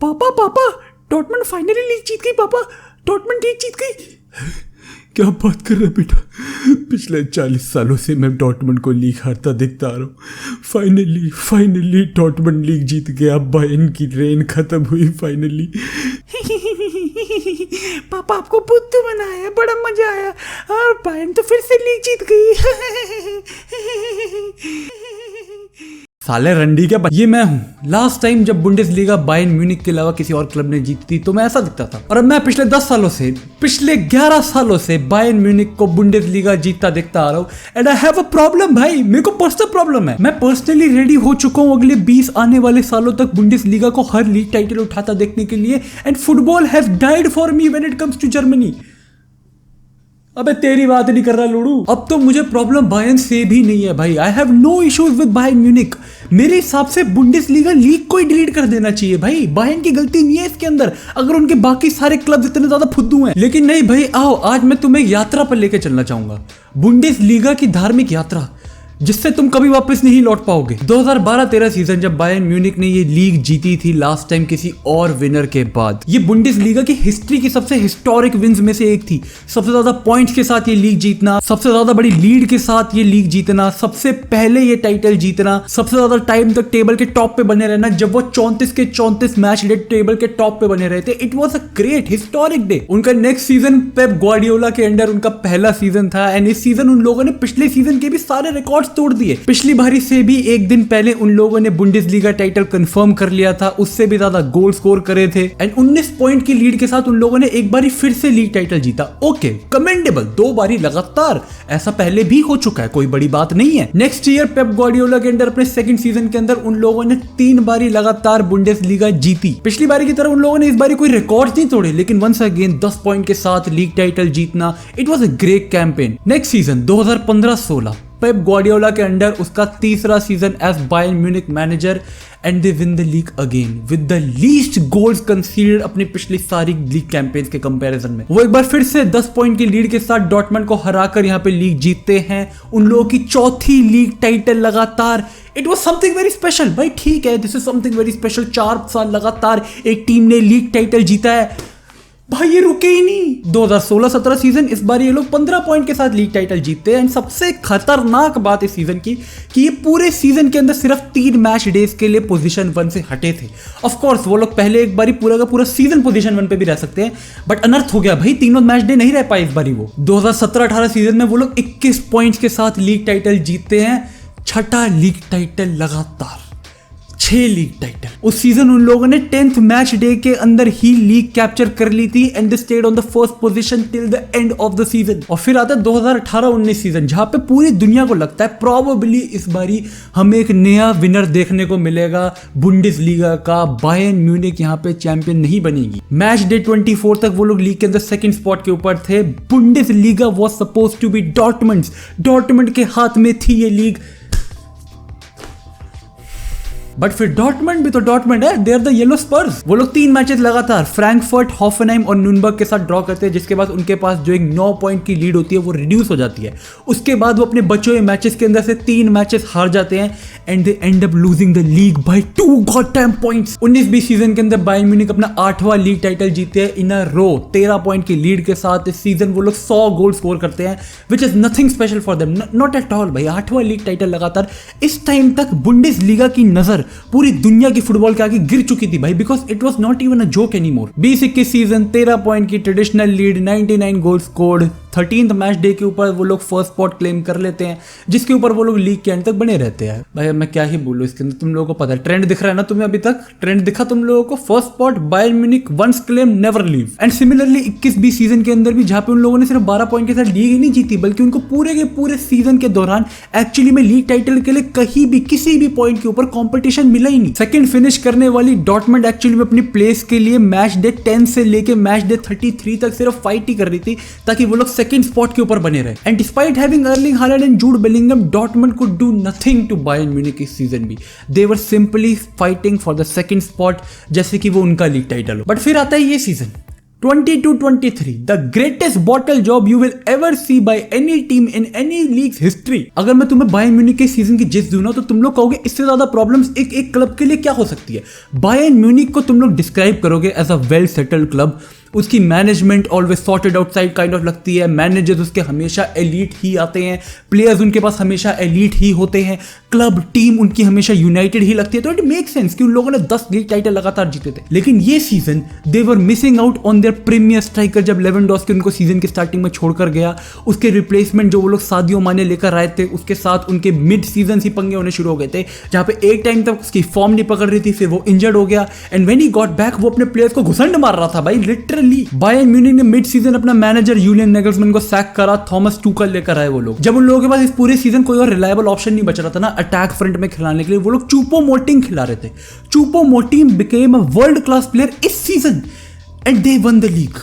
पापा पापा Dortmund finally league जीत गई। पापा डॉर्टमंड लीग जीत गई। क्या बात कर रहा बेटा, पिछले 40 सालों से मैं डॉर्टमंड को लीग हारता देखता आ रहा हूँ। फाइनली डॉर्टमंड लीग जीत गया। बायर्न की रेन खत्म हुई फाइनली। पापा आपको बुद्धू बनाया, बड़ा मजा आया और बायर्न तो फिर से लीग जीत गई। साले रंडी क्या ये मैं हूँ। लास्ट टाइम जब बुंडेसलीगा बायर्न म्यूनिख के अलावा किसी और क्लब ने जीती थी तो मैं ऐसा दिखता था, और अब मैं पिछले 11 सालों से बायर्न म्यूनिख को बुंडेसलीगा जीतता देखता आ रहा हूँ। And I have a problem भाई, मेरे को पर्सनल प्रॉब्लम है। मैं पर्सनली रेडी हो चुका हूँ अगले 20 आने वाले सालों तक बुंडेसलीगा को हर लीग टाइटल उठाता देखने के लिए। And football has died for me when it comes to Germany. अबे तेरी बात नहीं कर रहा लूडू। अब तो मुझे प्रॉब्लम बायर्न से भी नहीं है भाई। I have no issues with Bayern Munich. मेरे हिसाब से बुंडेसलीगा लीग को ही डिलीट कर देना चाहिए भाई। बायर्न की गलती नहीं है इसके अंदर, अगर उनके बाकी सारे क्लब इतने ज्यादा फुद्दू हैं। लेकिन नहीं भाई, आओ आज मैं तुम्हें यात्रा पर लेके चलना चाहूंगा, बुंडेसलीगा की धार्मिक यात्रा, जिससे तुम कभी वापस नहीं लौट पाओगे। 2012-13 सीजन जब बायर्न म्यूनिख ने ये लीग जीती थी लास्ट टाइम किसी और विनर के बाद, ये बुंडेसलीगा की हिस्ट्री की सबसे हिस्टोरिक विन्स में से एक थी। सबसे ज्यादा पॉइंट्स के साथ ये लीग जीतना, सबसे ज्यादा बड़ी लीड के साथ ये लीग जीतना, सबसे पहले ये टाइटल जीतना, सबसे ज्यादा टाइम तक टेबल के टॉप पे बने रहना, जब वो 34 के 34 मैच डे टेबल के टॉप पे बने रहे थे। It was a great historic day. उनका नेक्स्ट सीजन पेप ग्वार्डियोला के अंडर उनका पहला सीजन था। एंड इस सीजन उन लोगों ने पिछले सीजन के भी सारे रिकॉर्ड तोड़ दिए। पिछली बारी से भी एक दिन पहले उन लोगों ने बुंडेसलीगा टाइटल कंफर्म कर लिया था, उससे भी ज्यादा गोल स्कोर करे थे। एंड 19 पॉइंट की लीड के साथ उन लोगों ने एक बारी फिर से लीग टाइटल जीता। Okay, commendable. 2 बारी लगातार, ऐसा पहले भी हो चुका है, कोई बड़ी बात नहीं है। नेक्स्ट ईयर पेप ग्वार्डियोला के अंदर अपने सेकंड सीजन के अंदर उन लोगों ने 3 बारी लगातार बुंडेसलीगा जीती। पिछली बारी की तरह उन लोगों ने इस बारी कोई रिकॉर्ड नहीं तोड़े, लेकिन वंस अगेन 10 पॉइंट के साथ लीग टाइटल जीतना, it was a great campaign. Next season 2015-16 Pep Guardiola के अंडर उसका तीसरा season as Bayern Munich manager, and they win the league again with the least goals conceded अपनी पिछली सारी league campaigns के कंपैरिजन में। वो एक बार फिर से 10 पॉइंट की लीड के साथ डॉर्टमंड को हराकर यहाँ पे लीग जीतते हैं। उन लोगों की चौथी लीग टाइटल लगातार। It was something very special भाई। ठीक है, this is something very special. 4 साल लगातार एक टीम ने लीग टाइटल जीता है भाई, ये रुके ही नहीं। 2016-17 सीजन इस बार ये लोग 15 पॉइंट के साथ लीग टाइटल जीतते हैं। एंड सबसे खतरनाक बात इस सीजन की कि ये पूरे सीजन के अंदर सिर्फ 3 मैच डेज के लिए पोजीशन 1 से हटे थे। ऑफ कोर्स वो लोग पहले एक बारी पूरा का पूरा सीजन पोजीशन 1 पे भी रह सकते हैं, बट अनर्थ हो गया भाई, तीनों मैच डे नहीं रह पाए इस बारी। वो 2017-18 सीजन में वो लोग 21 पॉइंट्स के साथ लीग टाइटल जीतते हैं। 6ठा लीग टाइटल लगातार, 6 लीग टाइटल। उस सीजन उन लोगों ने 10th मैच डे के अंदर ही लीग कैप्चर कर ली थी and they stayed on the first position till the end of the season. और फिर आता है 2018-19 सीजन, जहां पे पूरी दुनिया को लगता है प्रोबेबली इस बारी हमें एक नया विनर देखने को मिलेगा बुंडेसलीगा का। बायर्न म्यूनिख यहाँ पे चैंपियन नहीं बनेगी। मैच डे 24 तक वो लोग लीग के अंदर सेकंड स्पॉट के ऊपर थे। Bundesliga was supposed to be Dortmund के हाथ में थी ये लीग, बट फिर डॉर्टमंड भी तो डॉर्टमंड है, दे आर द येलो स्पर्स। वो लोग 3 मैचेस लगातार फ्रैंकफर्ट, हॉफनहाइम और न्यूनबर्ग के साथ ड्रॉ करते हैं, जिसके बाद उनके पास जो एक 9 पॉइंट की लीड होती है वो रिड्यूस हो जाती है। उसके बाद वो अपने बचे हुए मैचेस के अंदर से 3 मैचेस हार जाते हैं and they end up losing the league by 2 goddamn points. 19-20 season के अंदर बायर्न म्यूनिख अपना 8वां लीग टाइटल जीते हैं इन अ रो, 13 पॉइंट की लीड के साथ। इस सीजन वो लोग 100 गोल स्कोर करते हैं, which is nothing special for them, not at all भाई। 8वां लीग टाइटल लगातार। इस टाइम तक बुंडेसलीगा की नजर पूरी दुनिया की फुटबॉल के आगे गिर चुकी थी भाई, because it was not even a joke anymore. 20-21 season 13 point की ट्रेडिशनल लीड, 99 गोल स्कोर्ड। 13th मैच डे के ऊपर वो लोग फर्स्ट स्पॉट क्लेम कर लेते हैं, जिसके ऊपर वो लोग लीग के एंड तक बने रहते हैं। भाई मैं क्या ही बोलूं इसके अंदर, तुम लोगों को पता है ट्रेंड दिख रहा है ना तुम्हें। अभी तक ट्रेंड दिखा तुम लोगों को। First spot Bayern Munich, once claim never leave. And similarly 21-20 season के अंदर भी, जहां पे उन लोगों ने सिर्फ 12 पॉइंट के साथ लीग ही नहीं जीती, बल्कि उनको पूरे के पूरे सीजन के दौरान एक्चुअली में लीग टाइटल के लिए कहीं भी किसी भी पॉइंट के ऊपर कॉम्पिटिशन मिला ही नहीं। सेकंड फिनिश करने वाली डॉर्टमंड एक्चुअली में अपनी प्लेस के लिए मैच डे 10 से लेके मैच डे 33 तक सिर्फ फाइट ही कर रही थी, ताकि वो लोग सेकंड स्पॉट के ऊपर बने रहे। And despite having Erling Haaland and Jude Bellingham, Dortmund could do nothing to Bayern Munich इस सीजन भी। They were simply fighting for the second spot, जैसे कि वो उनका लीग टाइटल हो। बट फिर आता है ये season 22-23, the greatest bottle job you will ever see by any team in any league's history. अगर मैं तुम्हें बायर्न म्यूनिख के सीजन की जिस दूं ना तो तुम लोग कहोगे इससे ज्यादा प्रॉब्लम्स एक क्लब के लिए क्या हो सकती है. बायर्न म्यूनिख को तुम लोग डिस्क्राइब करोगे as a well settled club. उसकी management always sorted outside kind of लगती है. मैनेजर्स उसके हमेशा एलीट ही आते हैं. प्लेयर्स उनके पास हमेशा एलीट ही होते हैं. क्लब टीम उनकी हमेशा यूनाइटेड ही लगती है. तो इट मेक सेंस कि उन लोगों ने 10 लीग टाइटल लगातार जीते थे. लेकिन ये season they were missing out on their premier striker. जब लेवेंडोस्की उनको सीजन की स्टार्टिंग में छोड़कर गया, उसके रिप्लेसमेंट जो वो लोग सादियो माने लेकर आए थे, उसके साथ उनके मिड सीजन ही पंगे होने शुरू हो गए थे, जहां पे एक टाइम तक उसकी फॉर्म नहीं पकड़ रही थी. फिर वो इंजर्ड हो गया and when he got back वो अपने प्लेयर्स को घुसंड मार रहा था भाई, लिटरली. बायर्न म्यूनिख ने मिड सीजन अपना मैनेजर यूलियन नेगल्समैन को सैक करा. थॉमस टूकल लेकर आए वो लोग. जब उन लोगों के पास इस पूरे सीजन कोई और रिलायबल ऑप्शन नहीं बच रहा था ना अटैक फ्रंट में खिलाने के लिए, वो लोग चूपो मोटिंग खिला रहे थे. Choupo Moting became a world class player इस season and they won the league.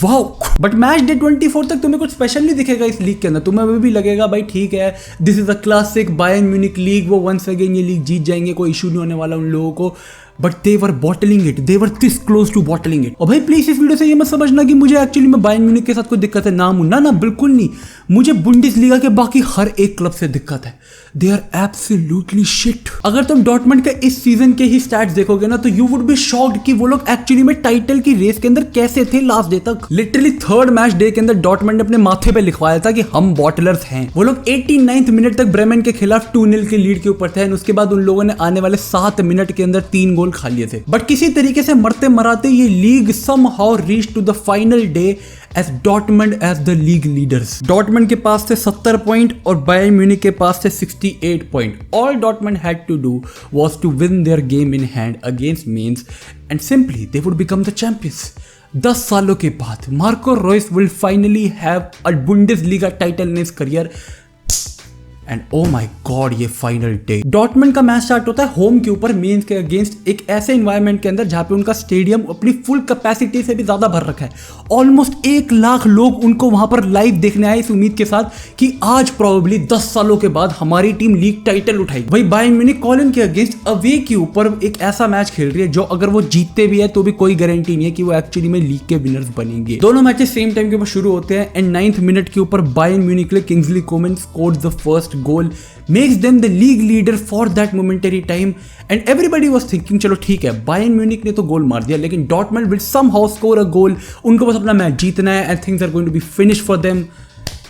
Wow. But match day 24 तक तुम्हें कुछ स्पेशल नहीं दिखेगा इस लीग के अंदर. तुम्हें भी लगेगा भाई ठीक है, this is a classic Bayern Munich league, वो वंस अगेन ये लीग जीत जाएंगे, कोई इशू नहीं होने वाला उन लोगों को. But they were bottling it, they were this close to bottling it. और भाई प्लीज इस वीडियो से ये मत समझना कि मुझे एक्चुअली में बायर्न म्यूनिख के साथ कोई दिक्कत है, ना बिल्कुल नहीं. मुझे बुंडेसलीगा के बाकी हर एक क्लब से दिक्कत है. They are absolutely shit. अगर तुम डॉर्टमंड के इस सीजन के ही स्टैट्स देखोगे ना तो यू वुड बी शॉक्ड कि वो लोग एक्चुअली में टाइटल की रेस के अंदर कैसे थे लास्ट डे तक. लिटरली थर्ड मैच डे के अंदर डॉर्टमंड ने अपने माथे पे लिखवाया था कि हम बॉटलर्स हैं. वो लोग 89th मिनट तक ब्रेमेन के खिलाफ 2-0 के लीड के ऊपर थे. उसके बाद उन लोगों ने आने वाले 7 मिनट के अंदर 3 गोल खा लिए थे. बट किसी तरीके से मरते मराते ये league somehow reached to the final day as Dortmund as the league leaders. Dortmund के पास थे 70 पॉइंट और बायर्न म्यूनिख के पास थे 68 point. All Dortmund had to do was to win their game in hand against Mainz and simply they would become the champions. 10 सालों के बाद Marco Reus will finally have a Bundesliga title in his career. And oh my god ये final day. Dortmund का match start होता है home के ऊपर mains के अगेंस्ट, एक ऐसे एनवायरनमेंट के अंदर जहां पे उनका स्टेडियम अपनी फुल कैपेसिटी से भी ज्यादा भर रखा है. ऑलमोस्ट 1 लाख लोग उनको वहां पर लाइव देखने आए इस उम्मीद के साथ कि आज प्रोबेबली 10 सालों के बाद हमारी टीम लीग टाइटल उठाएगी. वही बायर्न म्यूनिख कॉलन के अगेंस्ट अवे के ऊपर एक ऐसा मैच खेल रही है जो अगर वो जीतते भी है तो भी कोई गारंटी नहीं है कि वो एक्चुअली में लीग के विनर्स बनेंगे. दोनों मैचेस सेम टाइम के ऊपर शुरू होते हैं एंड 9th मिनट के ऊपर बायर्न म्यूनिख के Kingsley Coman scored the first goal, makes them the league leader for that momentary time and everybody was thinking चलो ठीक है बायर्न म्यूनिख ने तो गोल मार दिया लेकिन Dortmund will somehow score a goal, उनको बस अपना मैच जीतना है and things are going to be finished for them.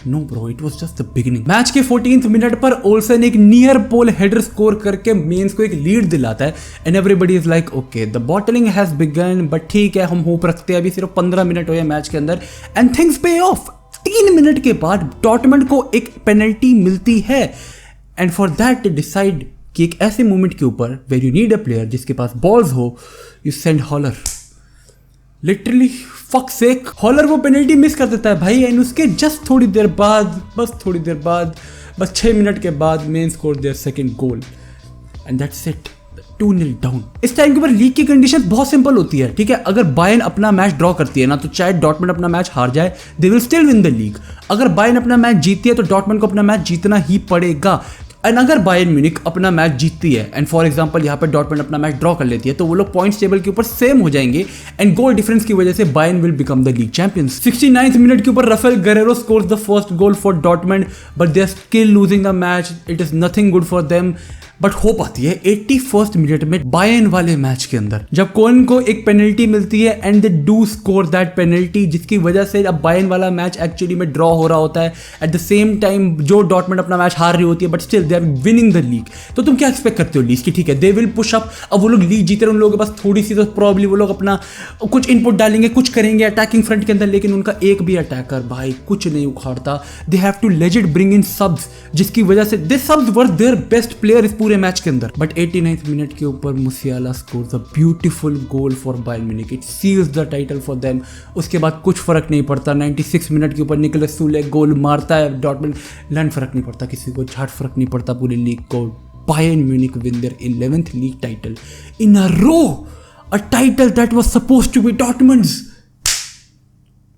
No bro, it was just the beginning. Match के 14th मिनट पर ओल्सन एक नियर पोल हेडर स्कोर करके मेंस को एक लीड दिलाता है and everybody is like okay the bottling has begin. But ठीक है हम होप रखते हैं, अभी सिर्फ 15 मिनट हुए मैच के अंदर एंड थिंग्स पे ऑफ. 3 मिनट के बाद डॉर्टमंड को एक पेनल्टी मिलती है एंड फॉर दैट डिसाइड कि एक ऐसे मोमेंट के ऊपर where you need a player जिसके पास बॉल्स हो, you send Haller. Literally fuck sake Haller वो पेनल्टी मिस कर देता है भाई एंड उसके जस्ट थोड़ी देर बाद बस 6 मिनट के बाद Mainz score their second goal and that's it. 2-0 down. इस टाइम के ऊपर लीग की कंडीशन बहुत सिंपल होती है, ठीक है. अगर बायर्न अपना मैच ड्रॉ करती है ना तो चाहे डॉर्टमंड अपना मैच हार जाए they will still win the league. अगर बायर्न अपना मैच जीतती है तो डॉर्टमंड को अपना मैच जीतना ही पड़ेगा. एंड अगर बायर्न म्यूनिख अपना मैच जीतती है एंड फॉर एग्जांपल यहाँ पे डॉर्टमंड अपना मैच ड्रॉ कर लेती है तो वो लोग पॉइंट्स टेबल के ऊपर सेम हो जाएंगे एंड गोल डिफरेंस की वजह से Bayern will become the league champions. 69th minute के ऊपर Raphael Guerreiro scores the first goal for Dortmund but they are still losing the match. It is nothing good for them. But hope आती है 81st minute में Bayern वाले match के अंदर जब colon को एक पेनल्टी मिलती है and they do score that penalty जिसकी वजह से अब बायर्न वाला मैच एक्चुअली में ड्रॉ हो रहा होता है. एट द सेम टाइम जो डॉर्टमंड अपना मैच हार रही होती है but still they are winning the league. तो तुम क्या एक्सपेक्ट करते हो लीग की? ठीक है दे विल पुश अप. अब वो लोग लीग जीते रहे, उन लोगों के पास थोड़ी सी तो प्रॉब्ली वो लोग अपना कुछ इनपुट डालेंगे, कुछ करेंगे अटैकिंग फ्रंट के अंदर, लेकिन उनका एक भी अटैकर भाई कुछ नहीं उखाड़ता. They have to legit bring in subs जिसकी वजह से the subs were their best player इस पूरे मैच के अंदर. बट 89th मिनट के ऊपर Musiala scores a beautiful goal for Bayern Munich. It seals the title for them. उसके बाद कुछ फर्क नहीं पड़ता. 96 मिनट के ऊपर निकोलस सूले गोल मारता है डॉर्टमंड, लैंड फर्क नहीं पड़ता किसी को, झाट फर्क नहीं पड़ता पूरी लीग को. Bayern Munich win their 11th league title in a row, a title that was supposed to be Dortmund's.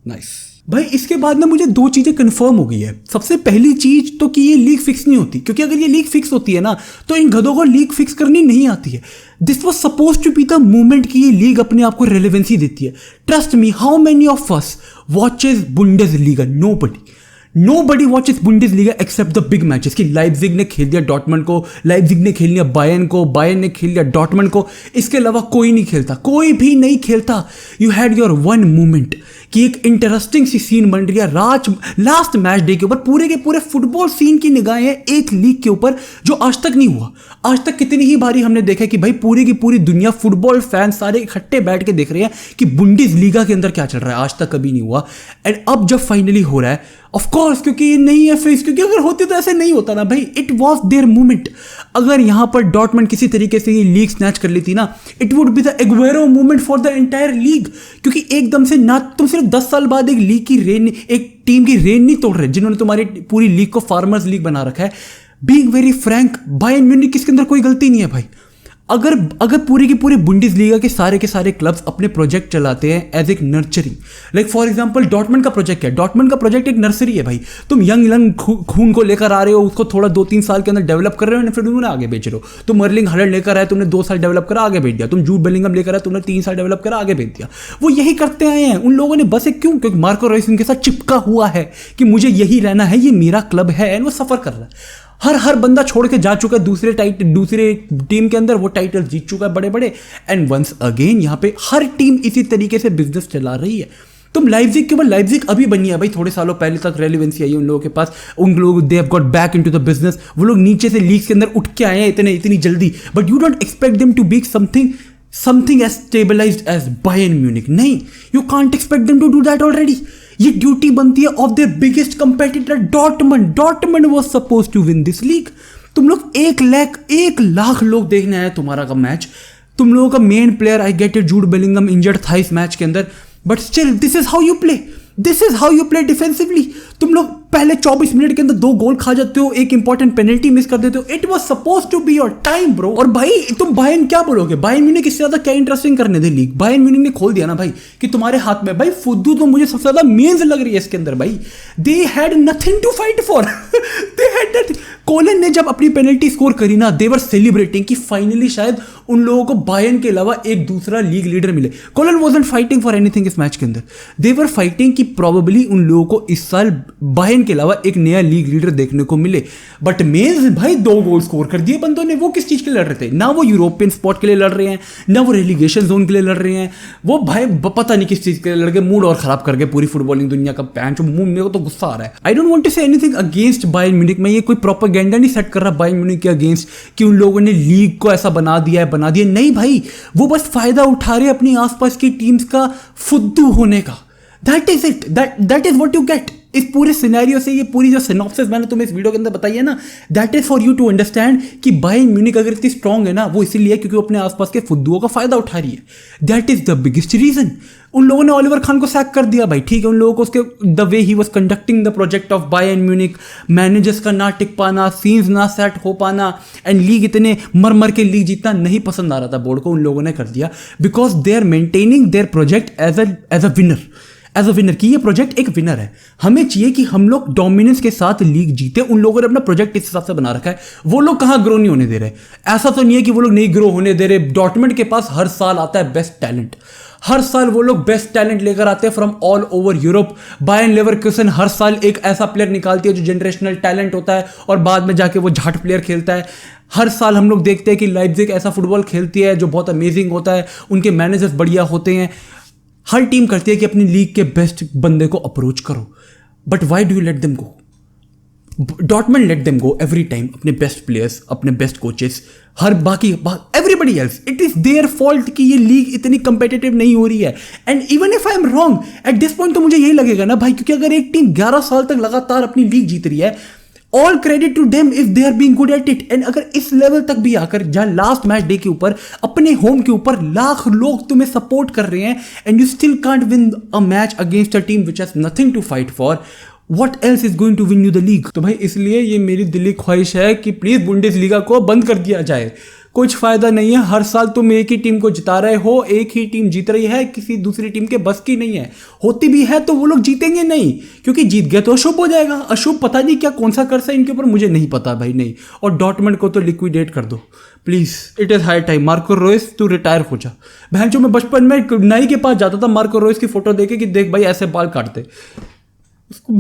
Nice. भाई इसके बाद ना मुझे दो चीजें कंफर्म हो गई है। सबसे पहली चीज तो कि ये लीग फिक्स नहीं होती, क्योंकि अगर ये लीग फिक्स होती है ना तो इन गधों को लीग फिक्स करनी नहीं आती है। This was suppose to be the movement कि ये लीग अपने आप को रेलेवेंसी देती है। Trust me, how many of us watches Bundesliga? Nobody watches Bundesliga except the big matches कि लाइप्जिग ने खेल दिया डॉर्टमंड को, लाइप्जिग ने खेल लिया बायर्न को, बायर्न ने खेल लिया डॉर्टमंड को, इसके अलावा कोई नहीं खेलता, कोई भी नहीं खेलता। You had your one moment कि एक इंटरेस्टिंग सी सीन बन रही है लास्ट मैच डे के ऊपर। पूरे के पूरे फुटबॉल सीन की निगाहें हैं एक लीग के ऊपर जो आज तक नहीं हुआ। आज तक कितनी ही बारी हमने देखा कि भाई पूरी की पूरी दुनिया फुटबॉल फैन सारे इकट्ठे बैठ के देख रहे हैं कि बुंडेसलीगा के अंदर क्या चल रहा है। आज तक कभी नहीं हुआ। एंड अब जब फाइनली हो रहा है, ऑफ कोर्स क्योंकि ये नहीं है फेस, क्योंकि अगर होते तो ऐसे नहीं होता ना भाई। It was there movement. अगर यहां पर डॉर्टमंड किसी तरीके से ये लीग स्नैच कर लेती ना, it would be the Agüero movement for the entire league. क्योंकि एकदम से ना तुम सिर्फ 10 साल बाद एक लीग की रेन, एक टीम की रेन नहीं तोड़ रहे जिन्होंने तुम्हारी पूरी लीग को फार्मर्स लीग बना रखा है। Being very Frank, Bayern Munich इसके अंदर कोई गलती नहीं है भाई। अगर पूरे के पूरे बुंडेसलीगा के सारे क्लब्स अपने प्रोजेक्ट चलाते हैं एज एक nurturing, like for example Dortmund का प्रोजेक्ट है। डॉर्टमंड का प्रोजेक्ट एक नर्सरी है भाई। तुम यंग खून को लेकर आ रहे हो, उसको थोड़ा 2-3 साल के अंदर डेवलप कर रहे हो, फिर उन्होंने आगे बेच रहे हो। तुम अर्लिंग हालैंड लेकर आए, तुमने 2 साल डेवलप करा आगे भेज दिया। तुम जूड बेलिंगम लेकर आए, तुमने 3 साल डेवलप करा आगे भेज दिया। वो यही करते आए हैं उन लोगों ने बस। एक क्यों? क्योंकि मार्को रॉयस उनके साथ चिपका हुआ है कि मुझे यही रहना है, ये मेरा क्लब है। एंड वो सफर कर रहा है। हर बंदा छोड़ के जा चुका है दूसरे टीम के अंदर, वो टाइटल जीत चुका है बड़े बड़े। एंड वंस अगेन यहाँ पे हर टीम इसी तरीके से बिजनेस चला रही है। तुम लाइप्जिग के ऊपर, लाइप्जिग अभी बनी है भाई, थोड़े सालों पहले तक रेलेवेंसी आई है उन लोगों के पास। उन लोग they have got back into the business. वो लोग नीचे से लीग के अंदर उठ के आए हैं इतनी जल्दी। But you don't expect them to be something as stabilised as Bayern Munich. नहीं, you can't expect them to do that already. ये ड्यूटी बनती है of their biggest competitor Dortmund was suppose to win this league. तुम लोग 1 लाख लोग देखने आए तुम्हारा का मैच। तुम लोगों का main player, I get it, Jude Bellingham injured था इस मैच के अंदर, but still this is how you play defensively. तुम लोग पहले 24 मिनट के अंदर 2 गोल खा जाते हो, एक इंपॉर्टेंट पेनल्टी मिस कर देते हो। It was suppose to be your time bro. और भाई तुम बायर्न क्या बोलोगे? बायर्न म्यूनिख इससे ज्यादा क्या इंटरेस्टिंग करने दे लीग? बायर्न म्यूनिख ने खोल दिया ना भाई कि तुम्हारे हाथ में। भाई फुद्दू तो मुझे सबसे ज्यादा मेंस लग रही है इसके अंदर भाई। They had nothing to fight for. They had nothing. Cologne ने जब अपनी पेनल्टी स्कोर करी ना, दे वर सेलिब्रेटिंग कि फाइनली शायद उन लोगों को बायर्न के अलावा एक दूसरा लीग लीडर मिले। Colon wasn't fighting for anything इस मैच के अंदर। दे वर फाइटिंग कि प्रोबेबली उन लोगों को इस साल बायर्न के अलावा एक नया लीग लीडर देखने को मिले। बट मेंस भाई 2 गोल स्कोर कर दिए बंदों ने। वो किस चीज के लिए लड़ रहे थे? ना वो यूरोपियन स्पॉट के लिए लड़ रहे हैं, ना वो रेलीगेशन जोन के लिए लड़ रहे हैं। वो भाई पता नहीं किस चीज के लिए लड़ गए। मूड और खराब कर गए पूरी फुटबॉलिंग दुनिया का। पैंच मुंह, मेरे को तो गुस्सा आ रहा है। I don't want to say anything against Bayern Munich. मैं ये कोई प्रोपेगेंडा नहीं सेट कर रहा बायर्न म्यूनिख के अगेंस्ट कि उन लोगों ने लीग को ऐसा बना दिया है। नहीं भाई, वो बस फायदा उठा रहे अपनी आसपास की टीम्स का फुद्दू होने का। That is it, that is what you get. इस पूरे सिनेरियो से ये पूरी जो सिनॉप्सिस मैंने तुम्हें इस वीडियो के अंदर बताई है ना, that is for you to understand कि बायर्न म्यूनिख अगर इतनी स्ट्रांग है ना, वो इसीलिए क्योंकि वो अपने आसपास के फुद्दुओं का फायदा उठा रही है। That is the biggest reason. उन लोगों ने ओलिवर खान को सैक कर दिया भाई, ठीक है। उन लोगों को उसके the way he was conducting the project of Bayern Munich, managers का ना टिक पाना, सीन्स ना सेट हो पाना, एंड लीग इतने मर के लीग जीतना नहीं पसंद आ रहा था बोर्ड को। उन लोगों ने कर दिया because they are maintaining their project as a winner कि ये प्रोजेक्ट एक विनर है। हमें चाहिए कि हम लोग डोमिनेंस के साथ लीग जीते। उन लोगों ने अपना प्रोजेक्ट इस हिसाब से बना रखा है। वो लोग कहाँ ग्रो नहीं होने दे रहे। ऐसा तो नहीं है कि वो लोग नहीं ग्रो होने दे रहे। डॉर्टमंड के पास हर साल आता है बेस्ट टैलेंट। हर साल वो लोग बेस्ट टैलेंट लेकर आते हैं from all over Europe. Bayern Leverkusen हर साल एक ऐसा प्लेयर निकालती है जो जनरेशनल टैलेंट होता है और बाद में जाके वो झाट प्लेयर खेलता है। हर साल हम लोग देखते हैं कि लाइप्जिग ऐसा फुटबॉल खेलती है जो बहुत अमेजिंग होता है। उनके मैनेजर्स बढ़िया होते हैं। हर टीम करती है कि अपनी लीग के बेस्ट बंदे को अप्रोच करो। But why do you let them go? Dortmund let them go every time. अपने बेस्ट प्लेयर्स, अपने बेस्ट कोचेस, हर बाकी everybody else. It is their fault कि ये लीग इतनी कंपेटिटिव नहीं हो रही है। And even if I am wrong at this point, तो मुझे यही लगेगा ना भाई, क्योंकि अगर एक टीम 11 साल तक लगातार अपनी लीग जीत रही है, all credit to them if they are being good at it. And अगर इस लेवल तक भी आकर, जहां लास्ट मैच डे के ऊपर अपने होम के ऊपर लाख लोग तुम्हें सपोर्ट कर रहे हैं, and you still can't win a match against a team which has nothing to fight for, what else is going to win you the league? तो भाई इसलिए ये मेरी दिली ख्वाहिश है कि प्लीज बुंडेसलीगा को बंद कर दिया जाए। कुछ फायदा नहीं है। हर साल तुम एक ही टीम को जिता रहे हो, एक ही टीम जीत रही है, किसी दूसरी टीम के बस की नहीं है। होती भी है तो वो लोग जीतेंगे नहीं, क्योंकि जीत गए तो अशुभ हो जाएगा। अशुभ पता नहीं क्या कौन सा कर्स है इनके ऊपर, मुझे नहीं पता भाई, नहीं। और डॉर्टमंड को तो लिक्विडेट कर दो please, it is high time. Marco Royce तू रिटायर हो जा। बहन जो मैं बचपन में नाई के पास जाता था मार्को रोयस की फोटो देखे कि देख भाई ऐसे बाल काटते, उसको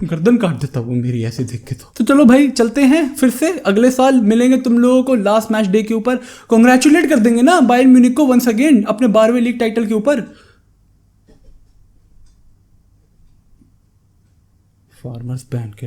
गर्दन काट देता वो मेरी ऐसे देख के। तो चलो भाई चलते हैं, फिर से अगले साल मिलेंगे तुम लोगों को लास्ट मैच डे के ऊपर। कॉन्ग्रेचुलेट कर देंगे ना बायर्न म्यूनिख को वंस अगेन अपने 12वें लीग टाइटल के ऊपर। फार्मर्स बैंड के